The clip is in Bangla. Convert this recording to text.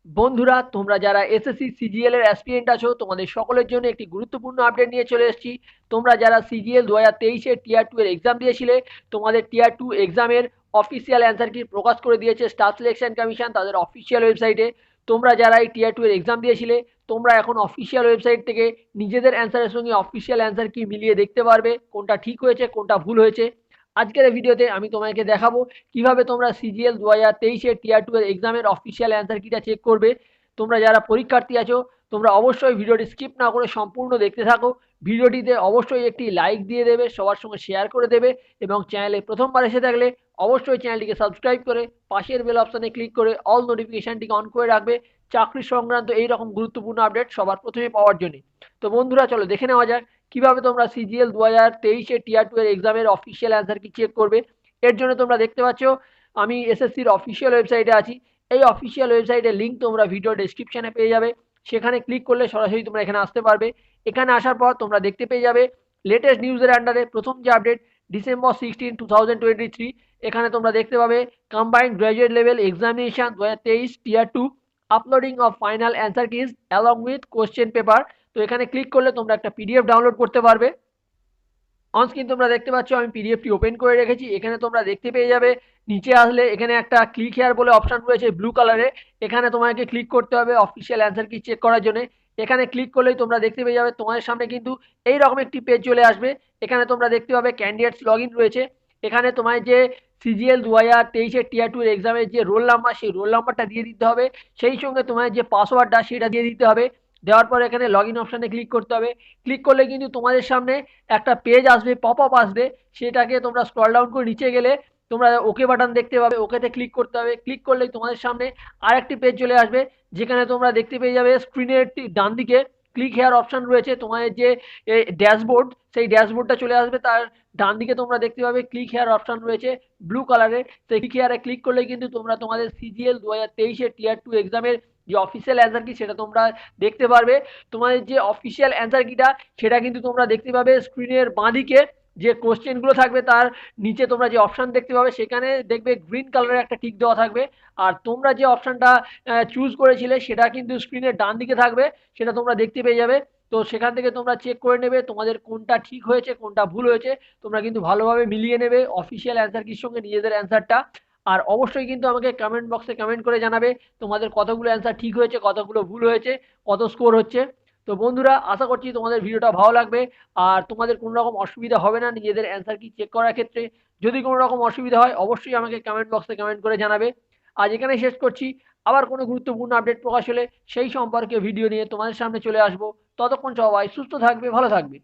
বন্ধুরা, তোমরা যারা এসএসসি সিজিএল এর অ্যাসপিরেন্ট আছো, তোমাদের সকলের জন্য একটি গুরুত্বপূর্ণ আপডেট নিয়ে চলে এসেছি। তোমরা যারা সিজিএল 2023 এর টিয়ার 2 এর এক্সাম দিয়েছিলে, তোমাদের টিয়ার 2 এক্সামের অফিসিয়াল অ্যান্সার কি প্রকাশ করে দিয়েছে স্টাফ সিলেকশন কমিশন তাদের অফিসিয়াল ওয়েবসাইটে। তোমরা যারা এই টিয়ার 2 এর এক্সাম দিয়েছিলে, তোমরা এখন অফিসিয়াল ওয়েবসাইট থেকে নিজেদের অ্যান্সারের সঙ্গে অফিসিয়াল অ্যান্সার কি মিলিয়ে দেখতে পারবে, কোনটা ঠিক হয়েছে কোনটা ভুল হয়েছে। আজকের এই ভিডিওতে আমি তোমাকে দেখাবো কিভাবে তোমরা সিজিএল 2023 এর টিয়ার 2 এর এক্সামের অফিসিয়াল অ্যান্সার কিটা চেক করবে। তোমরা যারা পরীক্ষার্থী আছো, তোমরা অবশ্যই ভিডিওটি স্কিপ না করে সম্পূর্ণ দেখতে থাকো। ভিডিওটিতে অবশ্যই একটি লাইক দিয়ে দেবে, সবার সঙ্গে শেয়ার করে দেবে এবং চ্যানেলে প্রথমবার এসে থাকলে অবশ্যই চ্যানেলটিকে সাবস্ক্রাইব করে পাশের বেল অপশানে ক্লিক করে অল নোটিফিকেশানটিকে অন করে রাখবে চাকরি সংক্রান্ত এই রকম গুরুত্বপূর্ণ আপডেট সবার প্রথমে পাওয়ার জন্য। তো বন্ধুরা, চলো দেখে নেওয়া যাক কিভাবে তোমরা সিজিএল 2023 এর টিয়ার 2 এর এক্সামের অফিসিয়াল অ্যান্সার কি চেক করবে। এর জন্য তোমরা দেখতে পাচ্ছ আমি এসএসসির অফিসিয়াল ওয়েবসাইটে আছি। এই অফিসিয়াল ওয়েবসাইটের লিঙ্ক তোমরা ভিডিও ডেসক্রিপশনে পেয়ে যাবে। সেখানে ক্লিক করলে সরাসরি তোমরা এখানে আসতে পারবে। এখানে আসার পর তোমরা দেখতে পেয়ে যাবে লেটেস্ট নিউজের আন্ডারে প্রথম যে আপডেট ডিসেম্বর 16 2023। এখানে তোমরা দেখতে পাবে combined graduate level examination 2023 tier 2 uploading of final answer keys along with question paper. তো এখানে ক্লিক করলে তোমরা একটা পিডিএফ ডাউনলোড করতে পারবে। অন স্ক্রিন তোমরা দেখতে পাচ্ছ আমি পিডিএফটি ওপেন করে রেখেছি। এখানে তোমরা দেখতে পেয়ে যাবে নিচে আসলে এখানে একটা ক্লিক হেয়ার বলে অপশন রয়েছে ব্লু কালারে। এখানে তোমাকে ক্লিক করতে হবে অফিসিয়াল অ্যান্সার কি চেক করার জন্য। এখানে ক্লিক করলেই তোমরা দেখতে পেয়ে যাবে তোমাদের সামনে কিন্তু এই রকম একটি পেজ চলে আসবে। এখানে তোমরা দেখতে পাবে ক্যান্ডিডেটস লগ ইন রয়েছে। এখানে তোমার যে সিজিএল 2023 এর টিয়ার 2 এর এক্সামের যে রোল নাম্বার, সেই রোল নাম্বারটা দিয়ে দিতে হবে। সেই সঙ্গে তোমার যে পাসওয়ার্ডটা সেটা দিয়ে দিতে হবে। দেওয়ার পর এখানে লগ ইন অপশানে ক্লিক করতে হবে। ক্লিক করলে কিন্তু তোমাদের সামনে একটা পেজ আসবে, পপ আপ আসবে। সেটাকে তোমরা স্ক্রল ডাউন করে নিচে গেলে তোমরা ওকে বাটন দেখতে পাবে, ওকেতে ক্লিক করতে হবে। ক্লিক করলেই তোমাদের সামনে আরেকটি পেজ চলে আসবে, যেখানে তোমরা দেখতে পেয়ে যাবে স্ক্রিনের ডান দিকে ক্লিক হেয়ার অপশন রয়েছে। তোমাদের যে ড্যাশবোর্ড, সেই ড্যাশবোর্ডটা চলে আসবে। তার ডান দিকে তোমরা দেখতে পাবে ক্লিক হেয়ার অপশন রয়েছে ব্লু কালারের। সেই ক্লিক হেয়ারে ক্লিক করলে কিন্তু তোমরা তোমাদের সিজিএল 2023 এর টিয়ার 2 এক্সামের যে অফিসিয়াল অ্যান্সার কি সেটা তোমরা দেখতে পারবে। তোমাদের যে অফিসিয়াল অ্যান্সার কিটা সেটা কিন্তু তোমরা দেখতে পাবে স্ক্রিনের বাঁদিকে যে কোশ্চেনগুলো থাকবে তার নিচে তোমরা যে অপশান দেখতে পাবে সেখানে দেখবে গ্রিন কালারের একটা টিক দেওয়া থাকবে। আর তোমরা যে অপশানটা চুজ করেছিলে সেটা কিন্তু স্ক্রিনের ডান দিকে থাকবে, সেটা তোমরা দেখতে পেয়ে যাবে। তো সেখান থেকে তোমরা চেক করে নেবে তোমাদের কোনটা ঠিক হয়েছে কোনটা ভুল হয়েছে। তোমরা কিন্তু ভালোভাবে মিলিয়ে নেবে অফিসিয়াল অ্যান্সার কির সঙ্গে নিজেদের অ্যান্সারটা। আর অবশ্যই কিন্তু আমাকে কমেন্ট বক্সে কমেন্ট করে জানাবে তোমাদের কতগুলো অ্যান্সার ঠিক হয়েছে, কতগুলো ভুল হয়েছে, কত স্কোর হচ্ছে। তো বন্ধুরা, আশা করছি তোমাদের ভিডিওটা ভালো লাগবে আর তোমাদের কোনো রকম অসুবিধা হবে না নিজেদের অ্যান্সার কি চেক করার ক্ষেত্রে। যদি কোনো রকম অসুবিধা হয় অবশ্যই আমাকে কমেন্ট বক্সে কমেন্ট করে জানাবে। আজ এখানেই শেষ করছি। আবার কোনো গুরুত্বপূর্ণ আপডেট প্রকাশ হলে সেই সম্পর্কে ভিডিও নিয়ে তোমাদের সামনে চলে আসবো। ততক্ষণ সবাই সুস্থ থাকবে, ভালো থাকবে।